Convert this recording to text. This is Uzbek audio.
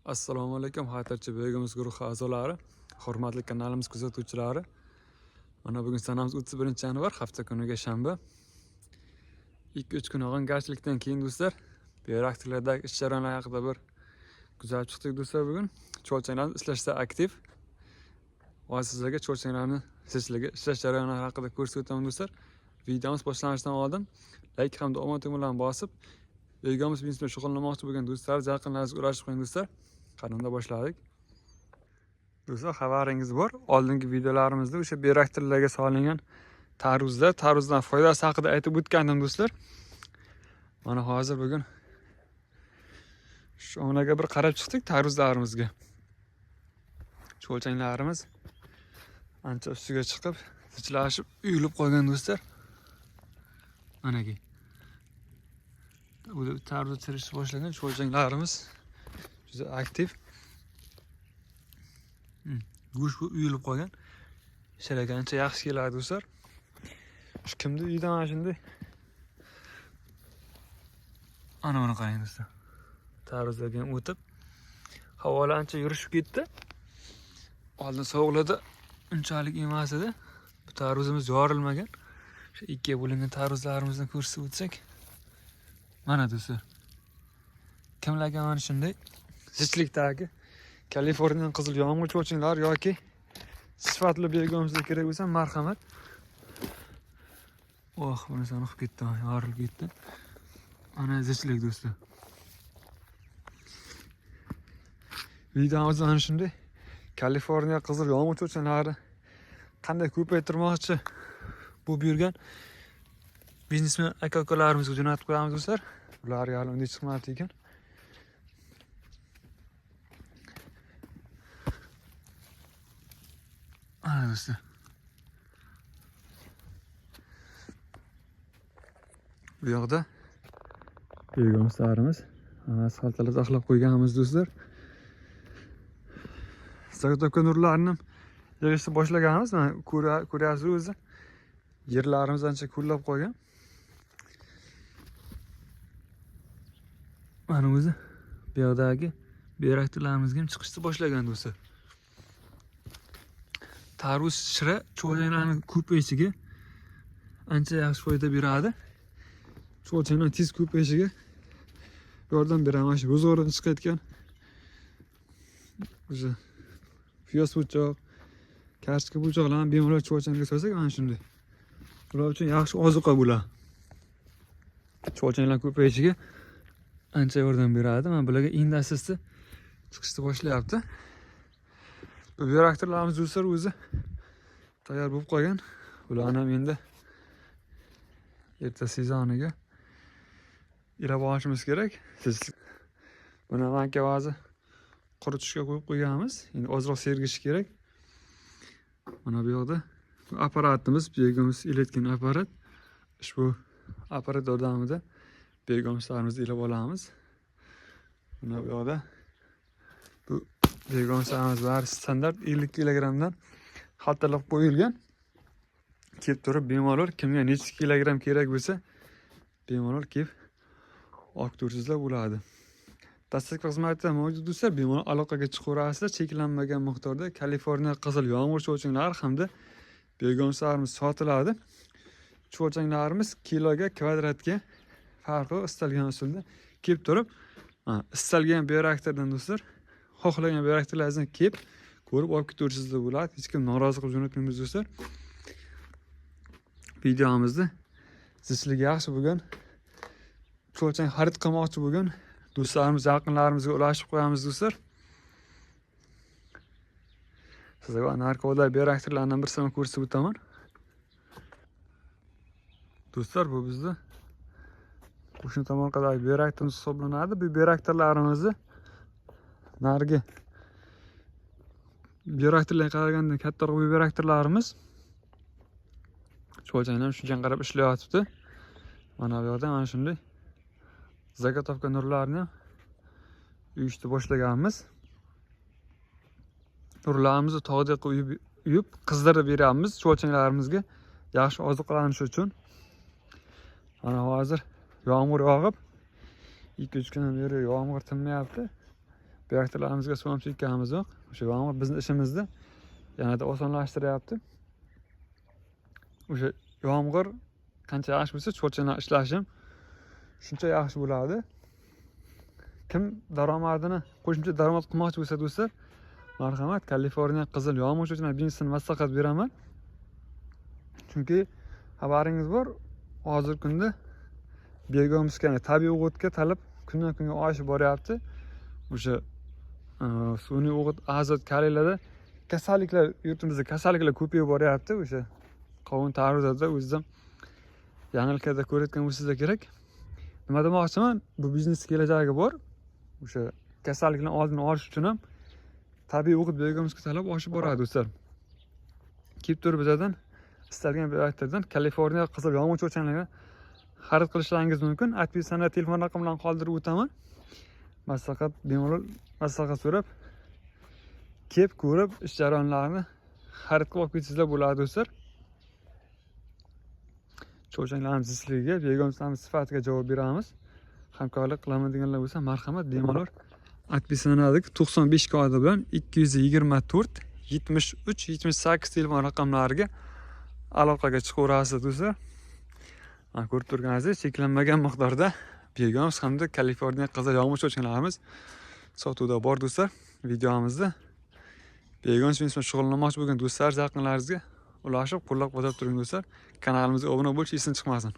Assalomu alaykum xatirchi begimiz guruhi a'zolari, hurmatli kanalimiz kuzatuvchilari. Mana bugun sanamiz 31-yanvar, hafta kuniga shanba. 2-3 kun og'angarchilikdan keyin do'stlar, beraktivlardagi ish jarayonlari haqida bir kuzatib chiqdik do'stlar bugun. Cho'lchanglarimiz ishlashda aktiv. Va sizlarga cho'lchanglarni sizlarga ishlash jarayonlari haqida ko'rsatib o'taman do'stlar. Videomiz boshlanishidan oldin like hamda omon tugmalarni bosib, begimiz bilan shug'ullanmoqchi bo'lgan do'stlar, yaqinlaringizga ulashib qo'ying do'stlar. Qanunda boshladik. Do'stlar, xabaringiz bor. Oldingi videolarimizda o'sha beraktorlarga solingan tarvuzdan foydasi haqida aytib o'tgandim do'stlar. Mana hozir bugun shu onaga bir qarab chiqdik tarvuzlarimizga. Cho'lchanglarimiz ancha ustiga chiqib, zichlashib, uyilib qolgan do'stlar. Manaki. Bu tarvuz terishni boshlagan cho'lchanglarimiz juda aktiv. Go'sht uyilib qolgan. Sharaga ancha yaxshi keladi do'stlar. Shu kimni uyidan mana shunday. Ana buni qarang do'stlar. Tarvuzlarga o'tib, havolar ancha yurishib ketdi. Oldin sovuqlarda unchalik emas edi. Bu tarvuzimiz yorilmagan. Shu ikkiga bo'lingan tarvuzlarimizni ko'rsatib o'tsak. Mana do'stlar. Kimlarga mana shunday zichlikdagi Kaliforniyadan qizil yomg'ir cho'lchanglar yoki sifatli begimizga kerak bo'lsa marhamat. Bunisi uqib ketdi, yorilib ketdi. Ana zichlik do'stlar. Videomizda ana shunday Kaliforniya qizil yomg'ir cho'lchanglari qanday ko'paytirmoqchi bu yurgan biznesmen aka-ukalarimizga jo'natib qo'yamiz do'stlar. Ular hali unday chiqmadi ekan. Ana do'stlar. Bu yoqda begimlarimiz xaltalar saqlab qo'yganmiz do'stlar. Zagotovka nurlarini yig'ishni boshlaganmiz. Mana ko'ryapsiz o'zi. Yerlarimiz ancha ko'llab qolgan. Mana o'zi bu yoqdagi beraktorlarimizga ham chiqishni boshlagan do'stlar. Tarvuz shira cho'lchanglarning ko'payishiga ancha yaxshi foyda beradi. Cho'lchanglar tez ko'payishiga yordam beradi. Mana shu bozordan chiqayotgan o'sha fiyos buchoq, kartoshka buchoqlarni bemalol cho'lchangga solsak, mana shunday. Bular uchun yaxshi ozuqa bo'ladi. Cho'lchanglar ko'payishiga ancha yordam beradi. Mana bularga indasisi chiqishni boshlayapti. Bu beraktorlarimiz do'stlar o'zi tayyor bo'lib qolgan. Ularni ham endi erta sezoniga ilib olishimiz kerak. Siz buni manka vazi quritishga qo'yib qo'yganmiz. Endi ozroq sergishi kerak. Mana bu yoqda apparatimiz, begimiz iletgan apparat. Ushbu apparat yordamida begimlarimizni ilib olamiz. Mana bu yoqda bu begimlarimiz bari standart 50 kilogramdan xaltalab qo'yilgan. Kelib turib bemalol kimga necha kilogram kerak bo'lsa, bemalol kelib olib tursizlar bo'ladi. Dastlabki xizmatda mavjud do'stlar, bemalol aloqaga chiqaverasizlar. Cheklanmagan miqdorda Kaliforniya qizil yomg'ir cho'lchanglari hamda begimlarimiz sotiladi. Cho'lchanglarimiz kiloga, kvadratga farqi istalgan usulda kelib turib, istalgan beraktordan do'stlar, xohlagan beraktorlaringizdan kelib ko'rib olib ketaverishingizlar bo'ladi. Hech kim norozi qilib jo'natmaymiz do'stlar. Videomizda zichligi yaxshi bo'lgan cho'lchang xarid qilmoqchi bo'lgan do'stlarimiz, yaqinlarimizga ulashib qo'yamiz do'stlar. Sizlarga narkoda beraktorlardan birini ko'rsatib o'taman. Do'stlar, bu bizda qo'shni tomonqadagi beraktorimiz hisoblanadi. Bu beraktorlarimizni narigi beraktorlarga qaraganda kattaroq bu beraktorlarimiz cho'lchanglar shunga qarab ishlayapti. Mana bu yerda mana shunday zagotovka nurlarini uyishni boshlaganmiz. Nurlarimizni tog'da uyib qizdirib beramiz cho'lchanglarimizga yaxshi oziqlanish uchun. Mana hozir yomg'ir yog'ib 2-3 kundan beri yomg'ir tinmayapti. reaktorlarimizga suv ham chekkamiz yo'q. O'sha yomg'ir bizni ishimizni yanada osonlashtiryapti. O'sha yomg'ir qancha yaxshi bo'lsa, cho'lchalar ishlashim shuncha yaxshi bo'ladi. Kim daromadini qo'shimcha daromad qilmoqchi bo'lsa do'stlar, marhamat, Kaliforniya qizil yog'och cho'lchalar biznesini maslahat beraman. Chunki xabaringiz bor, hozirgi kunda Bergamskka tabiiy o'g'itga talab kundan kunga oshib boryapti. O'sha sun'iy o'g'it, azot, kalilarda kasalliklar, yurtimizda kasalliklar ko'payib boryapti. O'sha qovun tarvuzada o'zida yangiliklarda ko'rayotgan bo'lsangiz kerak. Nima demoqchiman? Bu biznes kelajagi bor. O'sha kasalliklarning oldini olish uchun ham tabiiy o'g'it Bergamskka talab oshib boradi do'stlar. Kelib turib bizdan istalgan reaktordan Kaliforniya qizil yog'och cho'lchalarni xarid qilishlaringiz mumkin. Atpisana telefon raqamlarini qoldirib o'taman. Maslahat, bemalol maslahat so'rab, kelib ko'rib, ish jarayonlarini xarid qilib olib ketsizlar bo'ladi do'stlar. Cho'lchalarimiz zichligi, Bergamsklarimiz sifatiga javob beramiz. Hamkorlik qilaman deganlar bo'lsa, marhamat, bemalol atpisanadagi 95 kodi bilan 224 73 78 telefon raqamlariga aloqaga chiqaverasiz do'stlar. Ko'rib turganingizdek, cheklanmagan miqdorda Bergamsk hamda Kaliforniya qizil yog'och cho'lchalarimiz sotuvda bor do'stlar. Videomizda Bergamsk bilan shug'ullanmoqchi bo'lgan do'stlar, yaqinlaringizga ulashib, qo'llab-quvvatlab turing do'stlar. Kanalimizga obuna bo'lish esdan chiqmasin.